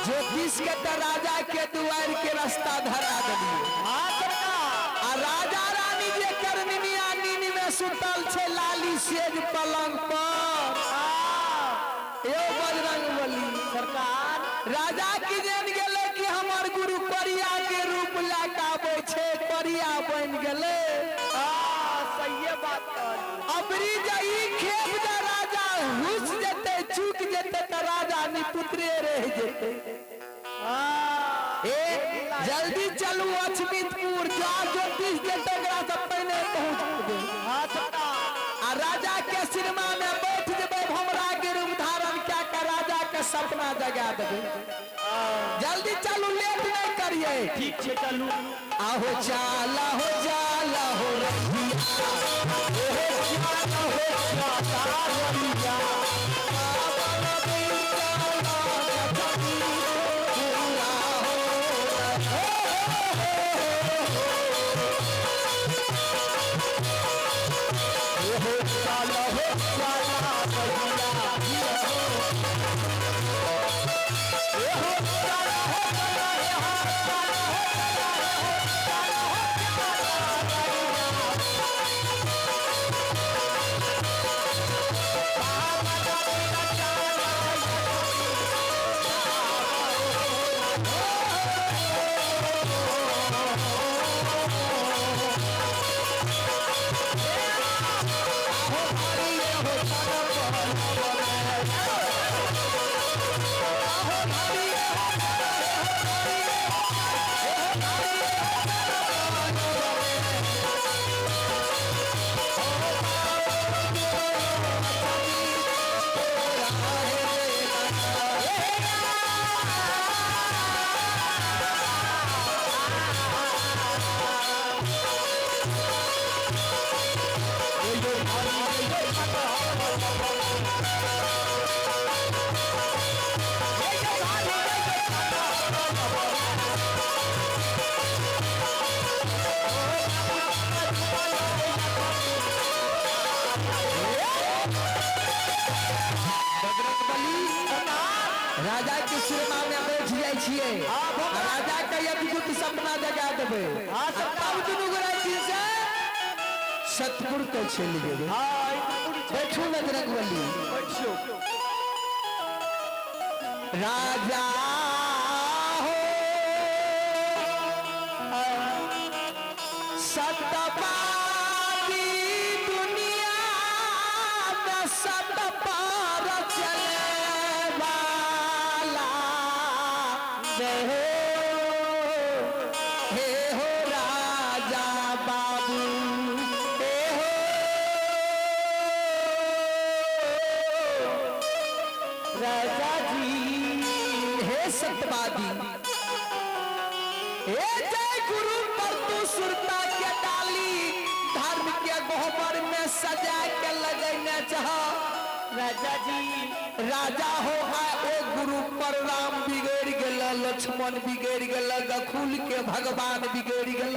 ज्योतिष के तो राजा के द्वार के रास्ता धरा दिए। राजा रानी जे करनिया नीनी में सुतल छे लाली सेज पलंग पर। यो बजरंगबली सरकार राजा की जान गेले कि हमर गुरु करिया के रूप लाके आबै छे, करिया बन गेले। सही बात कर। अबरी जई खेप दे राजा हुस जते चूक जते त राजा निपुत्रे रह जते। जल्दी चलू अछमितपुर जा ज्योतिष के टकरा से पहले पहुंच गए। आ राजा के सिरमा में बैठ जेबे भमरा के रूप धारण क्या का राजा के सपना जगा देबे। जल्दी चलू लेट नहीं करिए। ठीक छे चलू। आहो जाला हो जाला हो रहिया राजा के सिरमा में बैठ जाए छिए। राजा का अद्भुत सपना जगा देबे। तब दुनू गोरा दिन से सतपुर तो चल गेबे। बैठो बजरंगबली बैठो। राजा हो सतपाली दुनिया में सतपार चले हे हो राजा बाबू हे हो राजा जी हे सत्यवादी हे जय गुरु पर तू सुरता के डाली धर्म के गोबर में सजा के लगने चाह। राजा जी राजा हो ओ गुरु पर राम बिगड़ गेल, लक्ष्मण बिगड़ गेल, रघुल के भगवान बिगड़ गेल।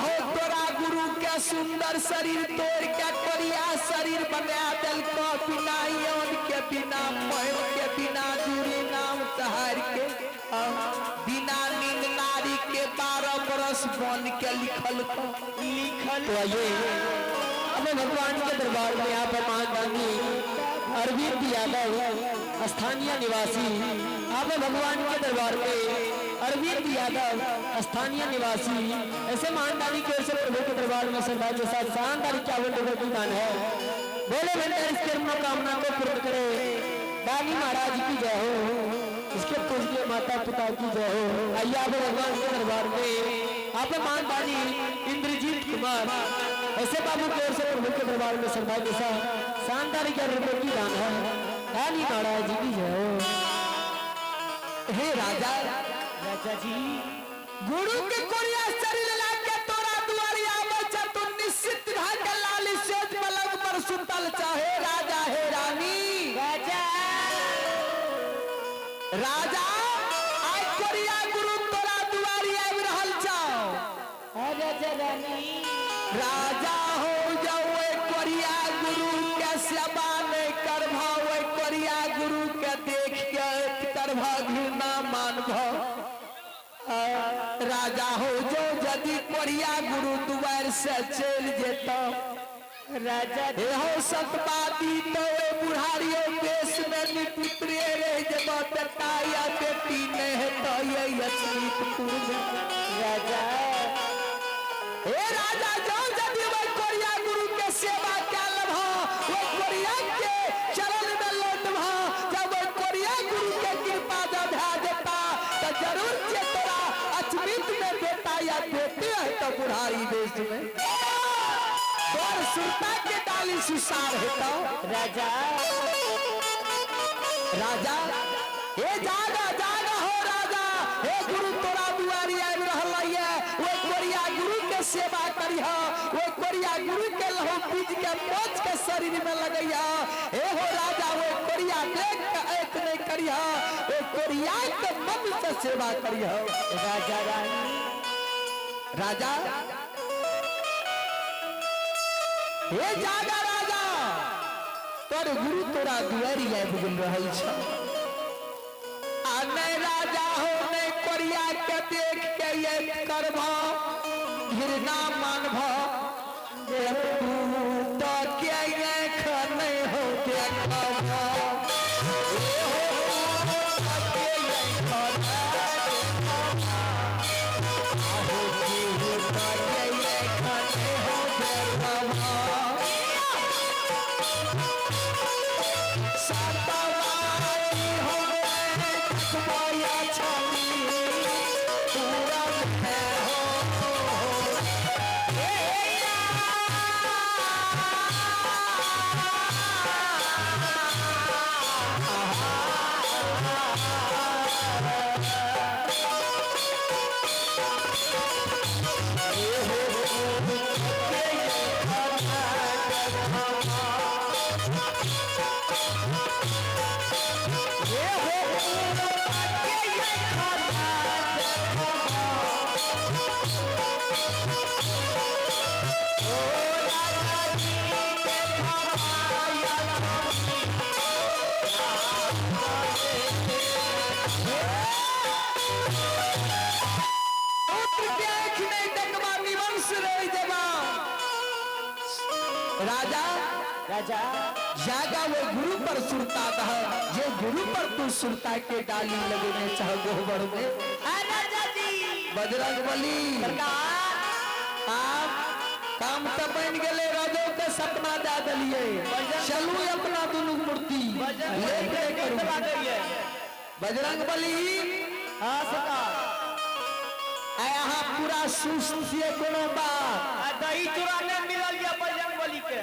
हो तोरा गुरु के सुंदर शरीर तोड़ के करिया शरीर बना दिल बिना यौन के बिना पैर के बिना दूरी नाम तहार के बिना नींद नारी के 12 बरस बन के लिखल तो ये अपने भगवान के दरबार में यहाँ पर महादानी अरविंद यादव स्थानीय निवासी आप भगवान के दरबार में अरविंद यादव स्थानीय निवासी ऐसे महादानी की ओर से प्रभु के दरबार में श्रद्धा के साथ शानदार 51 रुपए की दान है। बोले भंडार इसके मनोकामना को पूर्ण करे। दानी महाराज की जय हो, इसके पूज्य माता पिता की जय हो। आइए आप भगवान के दरबार में आप महादानी इंद्रजीत कुमार ऐसे बाबू की ओर से प्रभु के दरबार में श्रद्धा के साथ शानदार 11 रुपए की दान है। दानी महाराज की जय हो। हे राजा राजा जी गुरु के कोरिया शरीर लाके तोरा दुआरी आवे छ तू निश्चित भाग लाल सेज पलंग पर सुतल चाहे राजा हे रानी राजा राजा आज कोरिया गुरु तोरा दुआरी आवी रहल छ। राजा रानी राजा हो जाओ कोरिया गुरु के सेवा नहीं करभाओ कोरिया गुरु के के देख के करभ घृणा मानभ राजा हो जो यदि कोरिया गुरु दुआर से चल जेता राजा हो सतबादी तो बुढ़ारियों देश में निपुत्रे रह जब बेटा या बेटी नहीं है तो ये यशनीतपुर राजा हे राजा जो यदि वो कोरिया गुरु के सेवा क्या लभ वो कोरिया के चरण में लौटभ जब वो कोरिया गुरु के कृपा जब भा देता तो जरूर जे तोरा अचमित में बेटा या बेटी है तो बुढ़ारी देश में और सुरता के डाली सुसार है तो राजा राजा हे जागा जागा हो राजा हे गुरु तोरा दुआरी आबि रहल है वो कोरिया गुरु के सेवा करिह वो कोरिया गुरु के लहू पीज के पोछ के शरीर में लगैया हे हो राजा वो कोरिया देख के एक नहीं करिह वो कोरिया के मन से सेवा करिह राजा रानी राजा हे जागा राजा तोर गुरु तोरा दुआरी आबि गेल रहल छ आ नहीं राजा हो नहीं कोरिया के देख के ये करभ घृणा मानभ तो के आँख नहीं हो देखब राजा राजा जागा वो गुरु पर सुरता दह ये गुरु पर तू सुरता के डाली लगने चाह गोबर में राजा जी बजरंग बली आप काम तो बन गए राजो के सपना दे दिलिए चलू अपना दोनों मूर्ति बजरंग बली हाँ सरकार यहाँ पूरा सुस्त कोनो बात दही चूड़ा नहीं मिलल या बजरंग बली के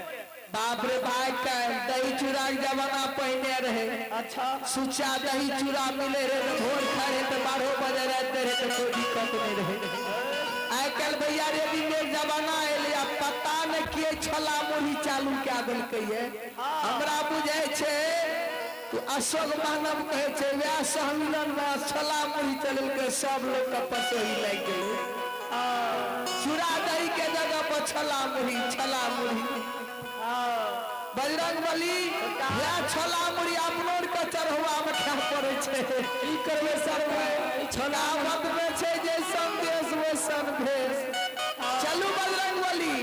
बाप रे भाई का दही चूड़ा के जमाना पहने रहे अच्छा सुचा दही चूड़ा मिले रहे भोर खाए तो 12 बजे रहते रहे तो कोई दिक्कत नहीं रहे आई कल भैया रेडीमेड जमाना एलिया पता न किए छला मुही चालू क्या दिल कहिए हमरा बुझे छे तो अशोक मानव कहे छे व्याह सम्मेलन में छला मुही चलल के सब लोग का पसोई लग गए चूड़ा दही के जगह पर छला मुही बजरंग बली या छला मुड़ी अपनोर के चढ़वा में खा पड़े छे ई करबे सर छला मत में छे जे संदेश में सन भेष चलू बजरंग बली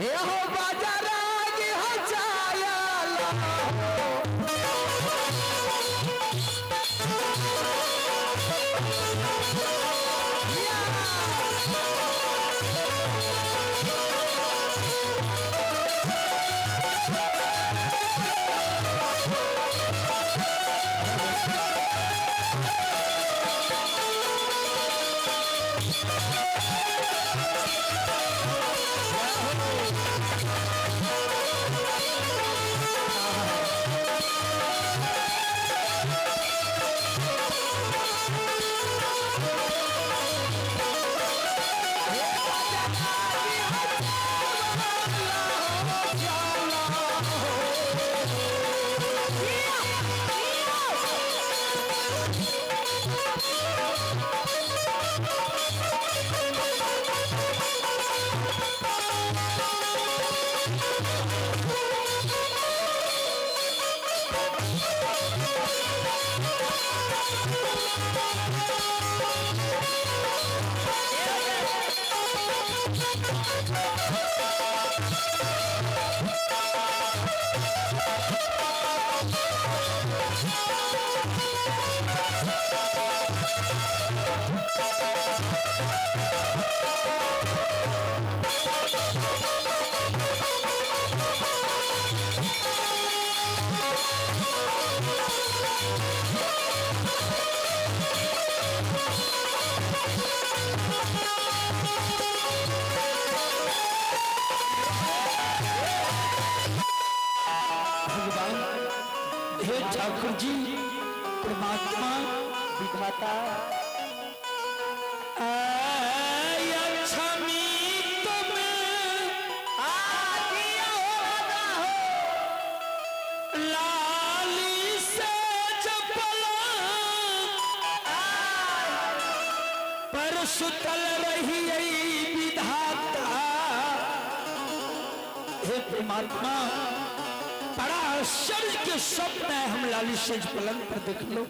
हे हो बाजाराग हजाया हे ठाकुर जी परमात्मा विधाता क्षमी लाली से जपला पर सुतल रही विधाता। हे परमात्मा बड़ा आश्चर्य के स्वप्न है हम लाली से पलंग पर देख लो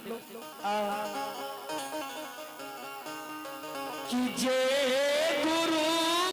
कि जे